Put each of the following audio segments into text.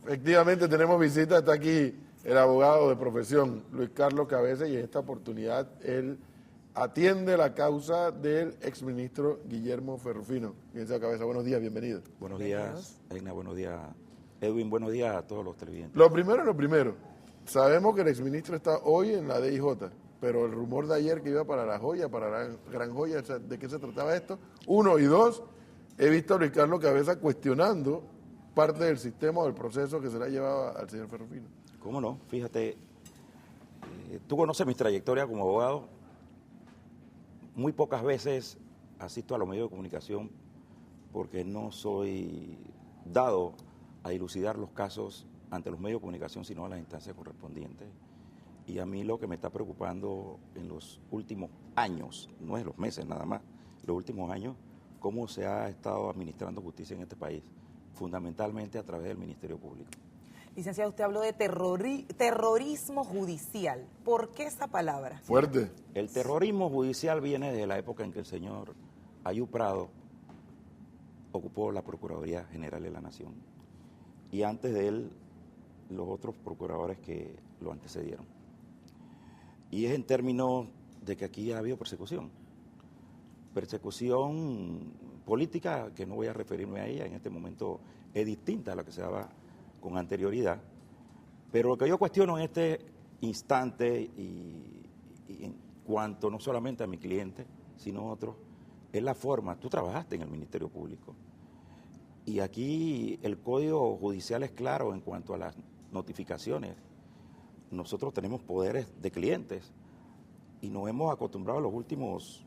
Efectivamente tenemos visita, está aquí el abogado de profesión, Luis Carlos Cabeza, y en esta oportunidad él atiende la causa del exministro Guillermo Ferrufino. Bien sea Cabeza, buenos días, bienvenido. Buenos días, Egna, buenos días, Edwin, buenos días a todos los televidentes. Lo primero, sabemos que el exministro está hoy en la DIJ, pero el rumor de ayer que iba para La Joya, para la Gran Joya, o sea, ¿de qué se trataba esto? Uno, y dos, he visto a Luis Carlos Cabeza cuestionando parte del sistema o del proceso que se le ha llevado al señor Ferrufino. ¿Cómo no? Fíjate, tú conoces mi trayectoria como abogado. Muy pocas veces asisto a los medios de comunicación porque no soy dado a dilucidar los casos ante los medios de comunicación, sino a las instancias correspondientes. Y a mí lo que me está preocupando en los últimos años, no es los meses nada más, los últimos años, cómo se ha estado administrando justicia en este país, fundamentalmente a través del Ministerio Público. Licenciado, usted habló de terrorismo judicial. ¿Por qué esa palabra? Fuerte. El terrorismo judicial viene desde la época en que el señor Ayub Prado ocupó la Procuraduría General de la Nación. Y antes de él, los otros procuradores que lo antecedieron. Y es en términos de que aquí ha habido persecución. Persecución política, que no voy a referirme a ella, en este momento es distinta a la que se daba con anterioridad. Pero lo que yo cuestiono en este instante y en cuanto no solamente a mi cliente, sino a otros, es la forma. Tú trabajaste en el Ministerio Público y aquí el Código Judicial es claro en cuanto a las notificaciones. Nosotros tenemos poderes de clientes y nos hemos acostumbrado en los últimos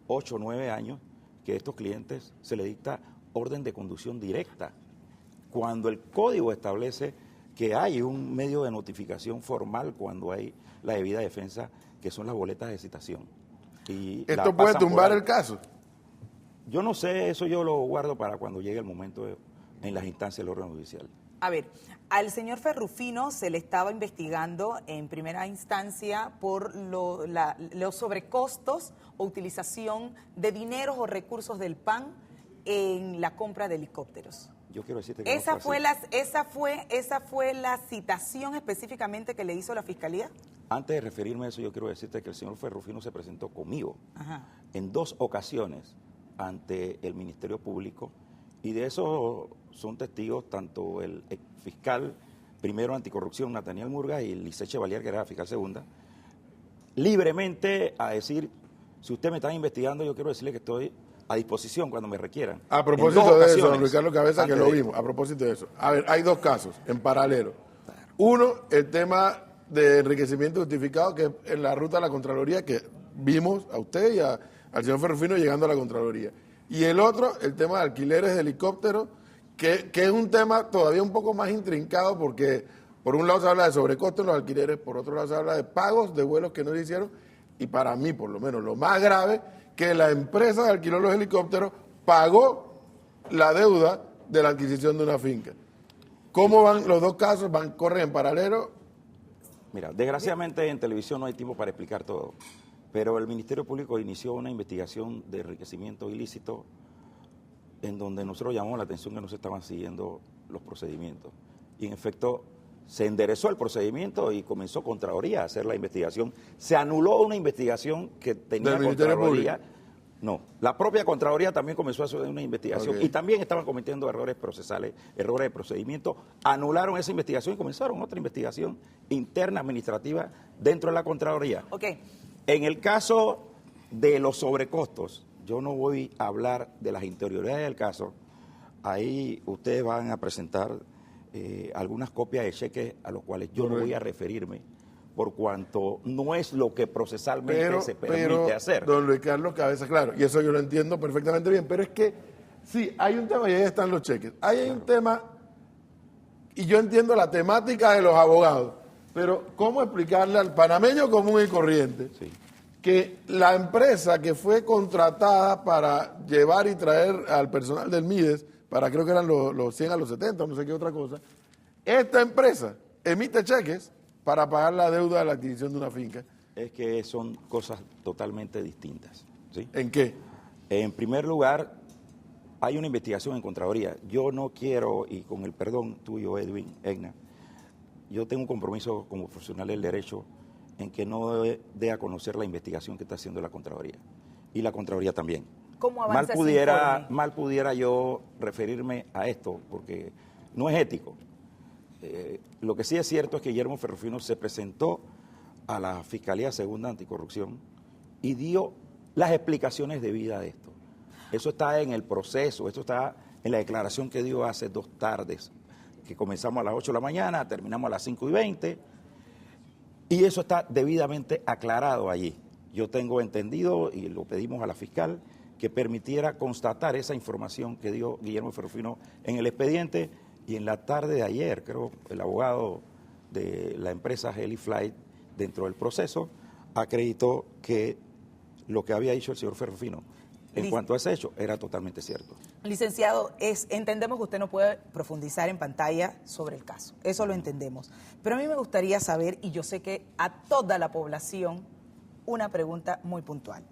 8 o 9 años que a estos clientes se les dicta orden de conducción directa, cuando el código establece que hay un medio de notificación formal cuando hay la debida defensa, que son las boletas de citación. Y ¿Esto puede tumbar el caso? Yo no sé, eso yo lo guardo para cuando llegue el momento en las instancias del órgano judicial. A ver, al señor Ferrufino se le estaba investigando en primera instancia por los sobrecostos o utilización de dineros o recursos del PAN en la compra de helicópteros. Yo quiero decirte que esa fue la citación específicamente que le hizo la Fiscalía. Antes de referirme a eso, yo quiero decirte que el señor Ferrufino se presentó conmigo en 2 ocasiones ante el Ministerio Público, y de eso son testigos tanto el fiscal primero anticorrupción, Nathaniel Murgas, y Lisset Chevalier, que era la fiscal segunda, libremente a decir, si usted me está investigando, yo quiero decirle que estoy a disposición cuando me requieran. A propósito de eso, don Luis Carlos Cabeza, que lo vimos, a propósito de eso. A ver, hay 2 casos en paralelo. Uno, el tema de enriquecimiento justificado, que es en la ruta de la Contraloría, que vimos a usted y al señor Ferrufino llegando a la Contraloría. Y el otro, el tema de alquileres de helicópteros, que es un tema todavía un poco más intrincado, porque por un lado se habla de sobrecostos en los alquileres, por otro lado se habla de pagos de vuelos que no se hicieron, y para mí, por lo menos, lo más grave, que la empresa que alquiló los helicópteros pagó la deuda de la adquisición de una finca. ¿Cómo van los 2 casos? ¿Corren en paralelo? Mira, desgraciadamente en televisión no hay tiempo para explicar todo, pero el Ministerio Público inició una investigación de enriquecimiento ilícito en donde nosotros llamamos la atención que no se estaban siguiendo los procedimientos. Y en efecto, se enderezó el procedimiento y comenzó Contraloría a hacer la investigación. Se anuló una investigación que tenía Contraloría. No, la propia Contraloría también comenzó a hacer una investigación y también estaban cometiendo errores procesales, errores de procedimiento. Anularon esa investigación y comenzaron otra investigación interna administrativa dentro de la Contraloría. En el caso de los sobrecostos, yo no voy a hablar de las interioridades del caso. Ahí ustedes van a presentar algunas copias de cheques a los cuales yo no voy a referirme, por cuanto no es lo que procesalmente se permite hacer. Don Luis Carlos Cabeza, claro, y eso yo lo entiendo perfectamente bien, pero es que sí, hay un tema y ahí están los cheques. Hay un tema, y yo entiendo la temática de los abogados, pero ¿cómo explicarle al panameño común y corriente que la empresa que fue contratada para llevar y traer al personal del MIDES, para creo que eran los 100 a los 70, no sé qué otra cosa, esta empresa emite cheques para pagar la deuda de la adquisición de una finca? Es que son cosas totalmente distintas, ¿sí? ¿En qué? En primer lugar, hay una investigación en Contraloría. Yo no quiero, y con el perdón tuyo, Edwin, Egna, yo tengo un compromiso como profesional del derecho en que no dé a conocer la investigación que está haciendo la Contraloría. Y la Contraloría también. ¿Cómo avanza ese informe? Mal pudiera yo referirme a esto, porque no es ético. Lo que sí es cierto es que Guillermo Ferrufino se presentó a la Fiscalía Segunda Anticorrupción y dio las explicaciones debidas de esto. Eso está en el proceso, esto está en la declaración que dio hace 2 tardes, que comenzamos a las 8 de la mañana, terminamos a las 5:20, y eso está debidamente aclarado allí. Yo tengo entendido, y lo pedimos a la fiscal, que permitiera constatar esa información que dio Guillermo Ferrufino en el expediente, y en la tarde de ayer, creo, el abogado de la empresa HeliFlight, dentro del proceso, acreditó que lo que había dicho el señor Ferrufino en cuanto a ese hecho era totalmente cierto. Licenciado, entendemos que usted no puede profundizar en pantalla sobre el caso, eso lo entendemos. Pero a mí me gustaría saber, y yo sé que a toda la población, una pregunta muy puntual.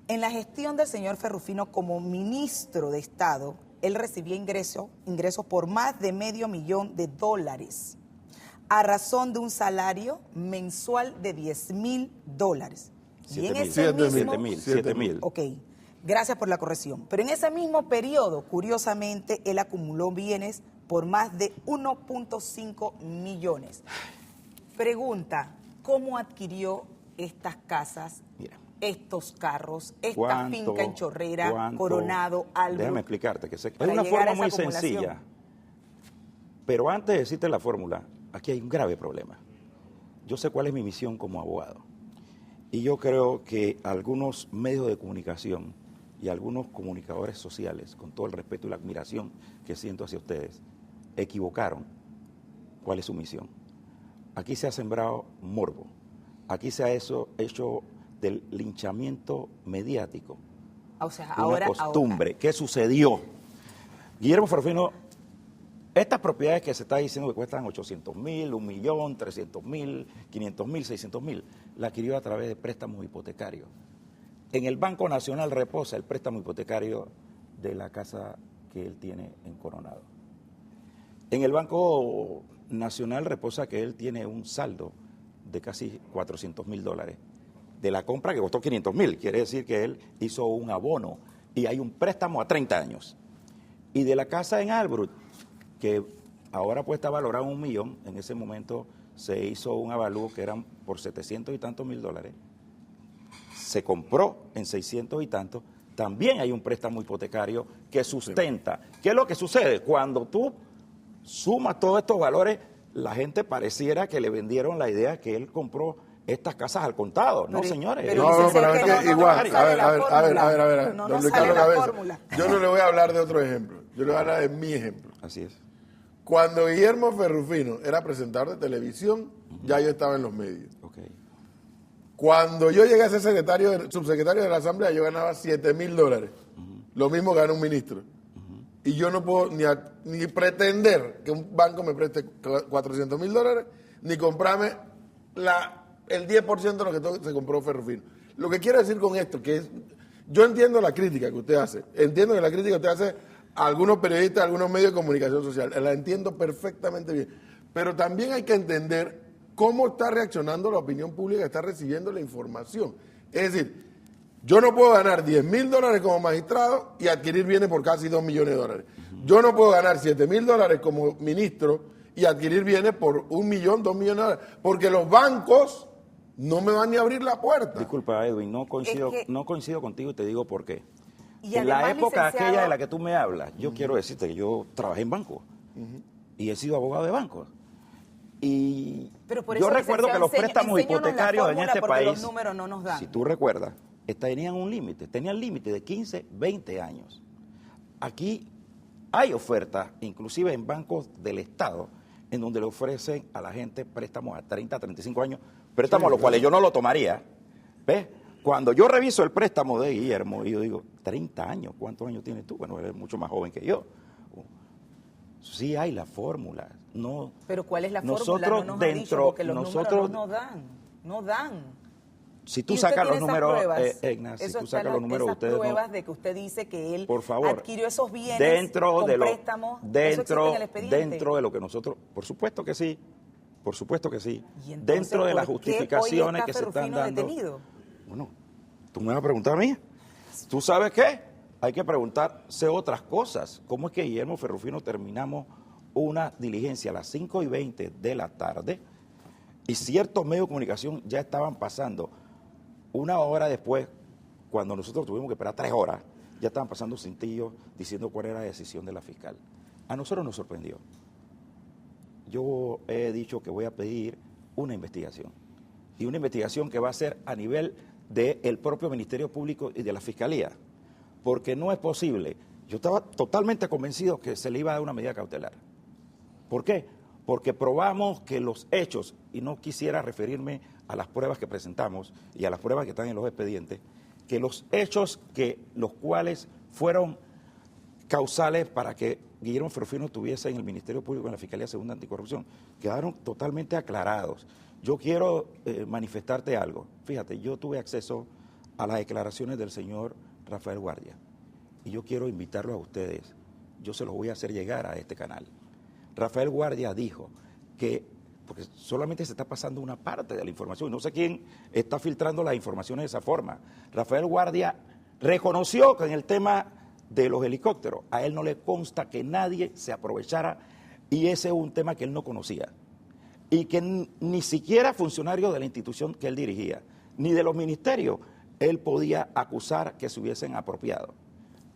En la gestión del señor Ferrufino como ministro de Estado, él recibía ingresos por más de $500,000 a razón de un salario mensual de $10,000. Y en ese mismo... 7,000. Ok, gracias por la corrección. Pero en ese mismo periodo, curiosamente, él acumuló bienes por más de 1.5 millones. Pregunta, ¿cómo adquirió estas casas, estos carros, esta finca en Chorrera, Coronado, Albrook? Déjame explicarte, que es una forma muy sencilla. Pero antes de decirte la fórmula, aquí hay un grave problema. Yo sé cuál es mi misión como abogado. Y yo creo que algunos medios de comunicación y algunos comunicadores sociales, con todo el respeto y la admiración que siento hacia ustedes, equivocaron cuál es su misión. Aquí se ha sembrado morbo. Aquí se ha hecho del linchamiento mediático. O sea, una costumbre. ¿Qué sucedió? Guillermo Ferrufino, estas propiedades que se está diciendo que cuestan 800,000, 1,000,000, 300,000, 500,000, 600,000, la adquirió a través de préstamos hipotecarios. En el Banco Nacional reposa el préstamo hipotecario de la casa que él tiene en Coronado. En el Banco Nacional reposa que él tiene un saldo de casi $400,000 de la compra que costó 500,000. Quiere decir que él hizo un abono y hay un préstamo a 30 años. Y de la casa en Albrook, que ahora pues está valorado en $1 millón, en ese momento se hizo un avalúo que eran por 700 y tantos mil dólares, se compró en 600 y tantos, también hay un préstamo hipotecario que sustenta. ¿Qué es lo que sucede? Cuando tú sumas todos estos valores, la gente pareciera que le vendieron la idea que él compró estas casas al contado. No, señores. Pero es que igual, a ver, don Ricardo Cabeza, yo no le voy a hablar de otro ejemplo, yo le voy a hablar de mi ejemplo. Así es. Cuando Guillermo Ferrufino era presentador de televisión, ya yo estaba en los medios. Okay. Cuando yo llegué a ser subsecretario de la Asamblea, yo ganaba $7,000. Lo mismo gana un ministro. Y yo no puedo ni pretender que un banco me preste $400,000, ni comprarme el 10% de lo que se compró Ferrufino. Lo que quiero decir con esto, que es, yo entiendo la crítica que usted hace, entiendo que la crítica que usted hace a algunos periodistas, a algunos medios de comunicación social, la entiendo perfectamente bien, pero también hay que entender cómo está reaccionando la opinión pública que está recibiendo la información. Es decir, yo no puedo ganar $10,000 como magistrado y adquirir bienes por casi $2 millones. Yo no puedo ganar $7,000 como ministro y adquirir bienes por $1 millón, $2 millones, porque los bancos no me van ni a abrir la puerta. Disculpa, Edwin, no coincido contigo y te digo por qué. Y en la época aquella de la que tú me hablas, yo quiero decirte que yo trabajé en banco y he sido abogado de bancos. Y yo recuerdo que los préstamos hipotecarios en este país, los números no nos dan. Si tú recuerdas, tenían un límite, tenían límite de 15, 20 años. Aquí hay ofertas, inclusive en bancos del Estado, en donde le ofrecen a la gente préstamos a 30, 35 años, préstamos a los cuales yo no lo tomaría. ¿Ves? Cuando yo reviso el préstamo de Guillermo, y yo digo, 30 años, ¿cuántos años tienes tú? Bueno, eres mucho más joven que yo. Sí hay la fórmula. No, pero ¿cuál es la fórmula? No nos ha dicho, porque los números no dan. Si tú sacas los números, Ignacio, si tú sacas los números, esas ustedes pruebas no, de que usted dice que él por favor, adquirió esos bienes dentro de préstamos, ¿eso existe en el expediente? Dentro de lo que nosotros, por supuesto que sí, ¿Y entonces, dentro de las justificaciones que se están dando. Detenido? Bueno, tú me vas a preguntar a mí. ¿Tú sabes qué? Hay que preguntarse otras cosas. ¿Cómo es que Guillermo Ferrufino terminamos una diligencia a las 5:20 de la tarde y ciertos medios de comunicación ya estaban pasando una hora después, cuando nosotros tuvimos que esperar 3 horas, ya estaban pasando cintillos diciendo cuál era la decisión de la fiscal? A nosotros nos sorprendió. Yo he dicho que voy a pedir una investigación, y una investigación que va a ser a nivel del propio Ministerio Público y de la Fiscalía, porque no es posible. Yo estaba totalmente convencido que se le iba a dar una medida cautelar. ¿Por qué? Porque probamos que los hechos, y no quisiera referirme a las pruebas que presentamos y a las pruebas que están en los expedientes, que los hechos los cuales fueron causales para que Guillermo Ferrufino estuviese en el Ministerio Público, en la Fiscalía Segunda Anticorrupción, quedaron totalmente aclarados. Yo quiero manifestarte algo. Fíjate, yo tuve acceso a las declaraciones del señor Rafael Guardia, y yo quiero invitarlos a ustedes. Yo se los voy a hacer llegar a este canal. Rafael Guardia dijo que, porque solamente se está pasando una parte de la información, y no sé quién está filtrando las informaciones de esa forma. Rafael Guardia reconoció que en el tema de los helicópteros, a él no le consta que nadie se aprovechara, y ese es un tema que él no conocía, y que ni siquiera funcionarios de la institución que él dirigía, ni de los ministerios, él podía acusar que se hubiesen apropiado.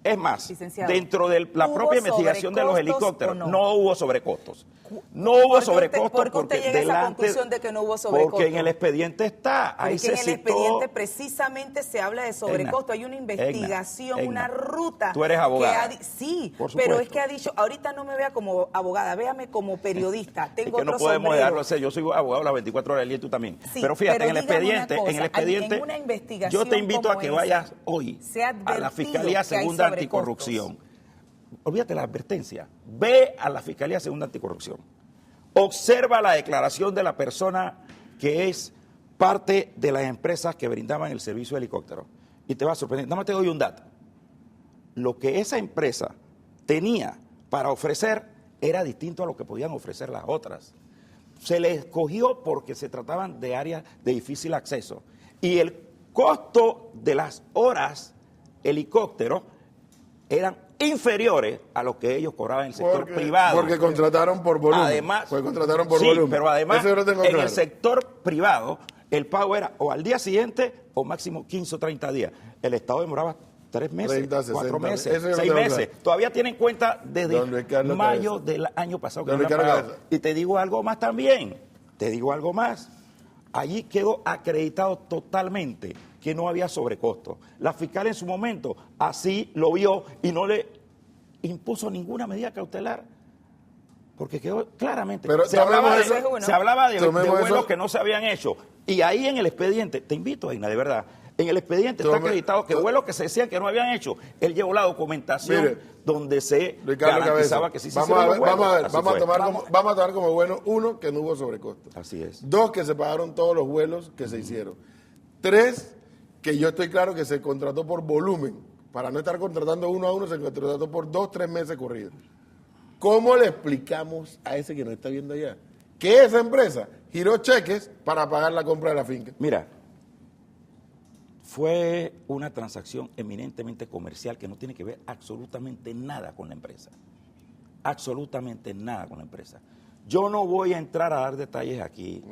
Es más, licenciado, dentro de la propia investigación de los helicópteros no hubo sobrecostos. No hubo sobrecostos porque usted llega a esa conclusión de que no hubo sobrecostos. Porque en el expediente está, ahí se citó. En el expediente precisamente se habla de sobrecostos. Hay una investigación, una ruta. Tú eres abogada. Sí, pero es que ha dicho, ahorita no me vea como abogada, véame como periodista. Tengo es que no podemos dejarlo hacer. Yo soy abogado las 24 horas del día y tú también. Sí, pero fíjate, en el expediente, en una investigación yo te invito a que vayas hoy a la Fiscalía Segunda Anticorrupción. Olvídate la advertencia. Ve a la Fiscalía Segunda Anticorrupción. Observa la declaración de la persona que es parte de las empresas que brindaban el servicio de helicóptero. Y te va a sorprender. Nada más te doy un dato. Lo que esa empresa tenía para ofrecer era distinto a lo que podían ofrecer las otras. Se les escogió porque se trataban de áreas de difícil acceso. Y el costo de las horas helicóptero eran inferiores a lo que ellos cobraban en el sector privado. Porque contrataron por volumen. Además, volumen. Pero además, en el sector privado, el pago era o al día siguiente o máximo 15 o 30 días. El Estado demoraba 3 meses, 30, 4 meses, 6 meses. Todavía tienen cuenta desde mayo del año pasado que no han pagado. Y te digo algo más también. Allí quedó acreditado totalmente que no había sobrecosto. La fiscal en su momento así lo vio y no le impuso ninguna medida cautelar, porque quedó claramente. Pero se hablaba de vuelos que no se habían hecho. Y ahí en el expediente, te invito, Aina, de verdad, en el expediente está acreditado que vuelos que se decían que no habían hecho, él llevó la documentación donde se garantizaba que sí se hicieron los vuelos. Vamos a tomar como bueno, 1, que no hubo sobrecosto. Así es. 2, que se pagaron todos los vuelos que se hicieron. 3, que yo estoy claro que se contrató por volumen. Para no estar contratando uno a uno, se contrató por 2, 3 meses corridos. ¿Cómo le explicamos a ese que nos está viendo allá que esa empresa giró cheques para pagar la compra de la finca? Mira, fue una transacción eminentemente comercial que no tiene que ver absolutamente nada con la empresa. Absolutamente nada con la empresa. Yo no voy a entrar a dar detalles aquí,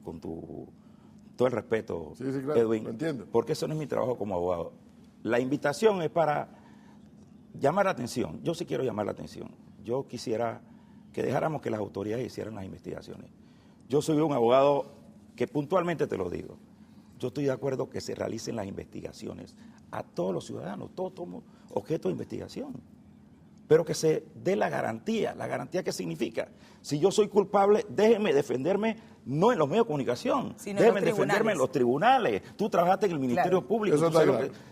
con todo el respeto, claro, Edwin, lo entiendo. Porque eso no es mi trabajo como abogado. La invitación es para llamar la atención. Yo sí quiero llamar la atención. Yo quisiera que dejáramos que las autoridades hicieran las investigaciones. Yo soy un abogado que puntualmente te lo digo. Yo estoy de acuerdo que se realicen las investigaciones a todos los ciudadanos, todos somos objeto de investigación. Pero que se dé la garantía. ¿La garantía qué significa? Si yo soy culpable, déjeme defenderme, no en los medios de comunicación, déjeme defenderme en los tribunales. Tú trabajaste en el Ministerio Público.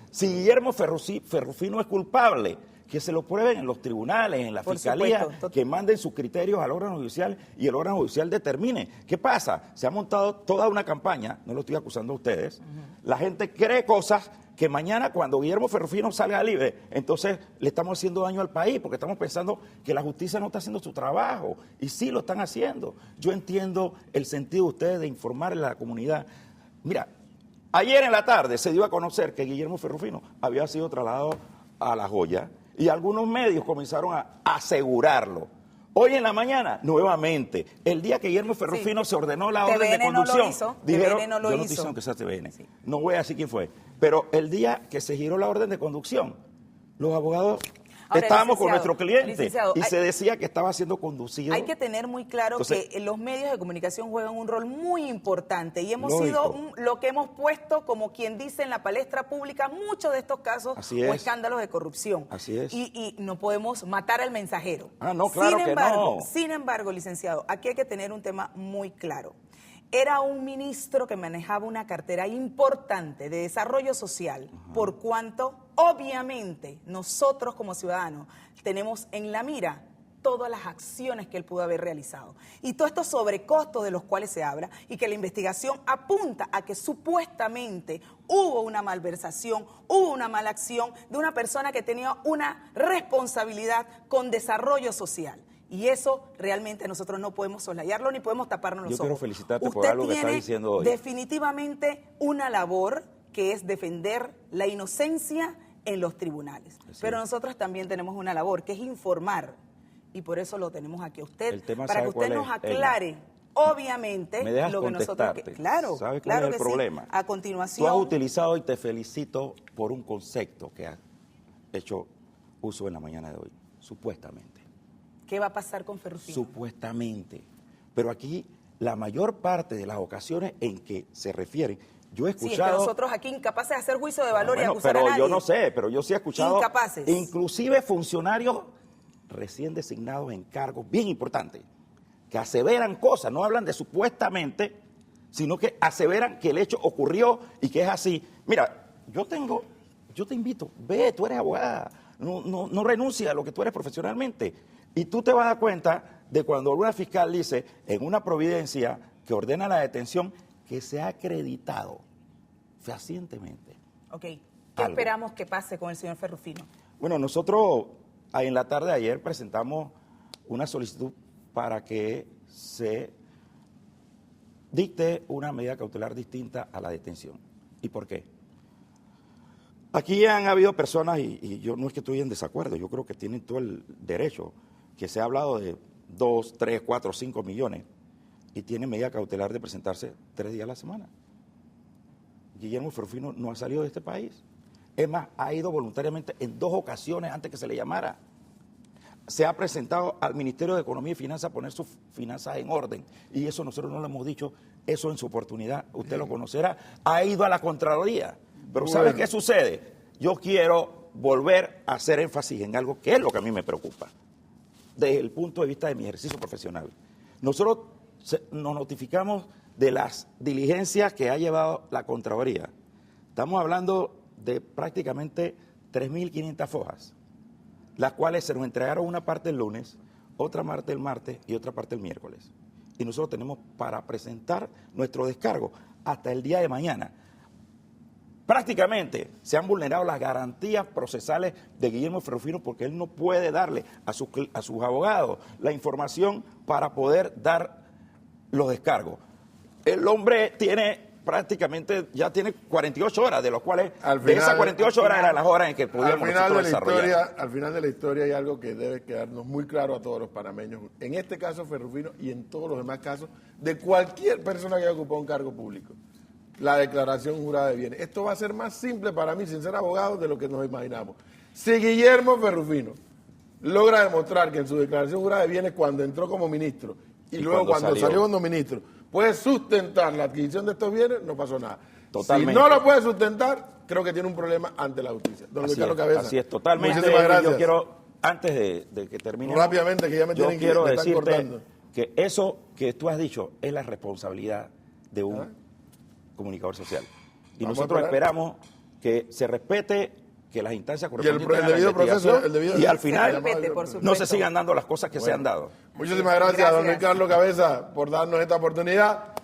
Si Guillermo Ferrufino es culpable, que se lo prueben en los tribunales, en la fiscalía, que manden sus criterios al órgano judicial y el órgano judicial determine. ¿Qué pasa? Se ha montado toda una campaña, no lo estoy acusando a ustedes, la gente cree cosas que mañana cuando Guillermo Ferrufino salga libre, entonces le estamos haciendo daño al país, porque estamos pensando que la justicia no está haciendo su trabajo, y sí lo están haciendo. Yo entiendo el sentido de ustedes de informarle a la comunidad. Mira, ayer en la tarde se dio a conocer que Guillermo Ferrufino había sido trasladado a La Joya, y algunos medios comenzaron a asegurarlo. Hoy en la mañana, nuevamente, el día que Guillermo Ferrufino se ordenó la orden de conducción, dijeron, yo no estoy diciendo que sea TVN, no voy a decir quién fue, pero el día que se giró la orden de conducción, los abogados estábamos con nuestro cliente y se decía que estaba siendo conducido. Hay que tener muy claro que los medios de comunicación juegan un rol muy importante y hemos sido lo que hemos puesto, como quien dice, en la palestra pública muchos de estos casos o escándalos de corrupción. Así es. Y no podemos matar al mensajero. Ah, no, claro que no. Sin embargo, licenciado, aquí hay que tener un tema muy claro. Era un ministro que manejaba una cartera importante de desarrollo social, por cuanto, obviamente, nosotros como ciudadanos tenemos en la mira todas las acciones que él pudo haber realizado. Y todos estos sobrecostos de los cuales se habla y que la investigación apunta a que supuestamente hubo una malversación, hubo una mala acción de una persona que tenía una responsabilidad con desarrollo social. Y eso realmente nosotros no podemos soslayarlo ni podemos taparnos los ojos. Yo quiero felicitarte por algo que está diciendo hoy. Definitivamente una labor que es defender la inocencia en los tribunales. Pero nosotros también tenemos una labor que es informar. Y por eso lo tenemos aquí a usted, para que usted nos aclare, obviamente, lo que nosotros... Claro, ¿sabes cuál es el problema? Sí. A continuación... Tú has utilizado, y te felicito por un concepto que has hecho uso en la mañana de hoy, supuestamente. ¿Qué va a pasar con Ferrufino? Supuestamente. Pero aquí, la mayor parte de las ocasiones en que se refieren, yo he escuchado... Sí, es que nosotros aquí incapaces de hacer juicio de valor y acusar a pero nadie. yo no sé, pero yo sí he escuchado... Incapaces. Inclusive funcionarios recién designados en cargos bien importantes, que aseveran cosas, no hablan de supuestamente, sino que aseveran que el hecho ocurrió y que es así. Mira, yo te invito, ve, tú eres abogada, no renuncia a lo que tú eres profesionalmente. Y tú te vas a dar cuenta de cuando alguna fiscal dice en una providencia que ordena la detención que se ha acreditado fehacientemente. Ok, ¿qué esperamos que pase con el señor Ferrufino? Bueno, nosotros en la tarde de ayer presentamos una solicitud para que se dicte una medida cautelar distinta a la detención. ¿Y por qué? Aquí han habido personas, y yo no es que estoy en desacuerdo, yo creo que tienen todo el derecho, que se ha hablado de 2, 3, 4, 5 millones y tiene medida cautelar de presentarse 3 días a la semana. Guillermo Ferrufino no ha salido de este país. Es más, ha ido voluntariamente en 2 ocasiones antes que se le llamara. Se ha presentado al Ministerio de Economía y Finanzas a poner sus finanzas en orden. Y eso nosotros no lo hemos dicho, eso en su oportunidad, usted lo conocerá. Ha ido a la Contraloría. Pero ¿sabe qué sucede? Yo quiero volver a hacer énfasis en algo que es lo que a mí me preocupa, desde el punto de vista de mi ejercicio profesional. Nosotros nos notificamos de las diligencias que ha llevado la Contraloría. Estamos hablando de prácticamente 3.500 fojas, las cuales se nos entregaron una parte el lunes, otra parte el martes y otra parte el miércoles. Y nosotros tenemos para presentar nuestro descargo hasta el día de mañana. Prácticamente se han vulnerado las garantías procesales de Guillermo Ferrufino porque él no puede darle a sus abogados la información para poder dar los descargos. El hombre ya tiene 48 horas, de los cuales de esas 48 horas eran las horas en que pudimos nosotros desarrollar. Al final de la historia hay algo que debe quedarnos muy claro a todos los panameños. En este caso Ferrufino y en todos los demás casos de cualquier persona que haya ocupado un cargo público. La declaración jurada de bienes. Esto va a ser más simple para mí, sin ser abogado, de lo que nos imaginamos. Si Guillermo Ferrufino logra demostrar que en su declaración jurada de bienes, cuando entró como ministro y luego cuando salió como ministro, puede sustentar la adquisición de estos bienes, no pasó nada. Totalmente. Si no lo puede sustentar, creo que tiene un problema ante la justicia. Así es, totalmente. Muchísimas gracias. Yo quiero, antes de que termine, rápidamente, que ya me tienen que estar cortando, que eso que tú has dicho es la responsabilidad de un comunicador social. Y nosotros esperamos que se respete que las instancias Y correspondientes el a la debido proceso, investigación, y al final respete, por no supuesto. se sigan dando las cosas que se han dado. Muchísimas gracias, don Gracias. Ricardo Cabeza, por darnos esta oportunidad.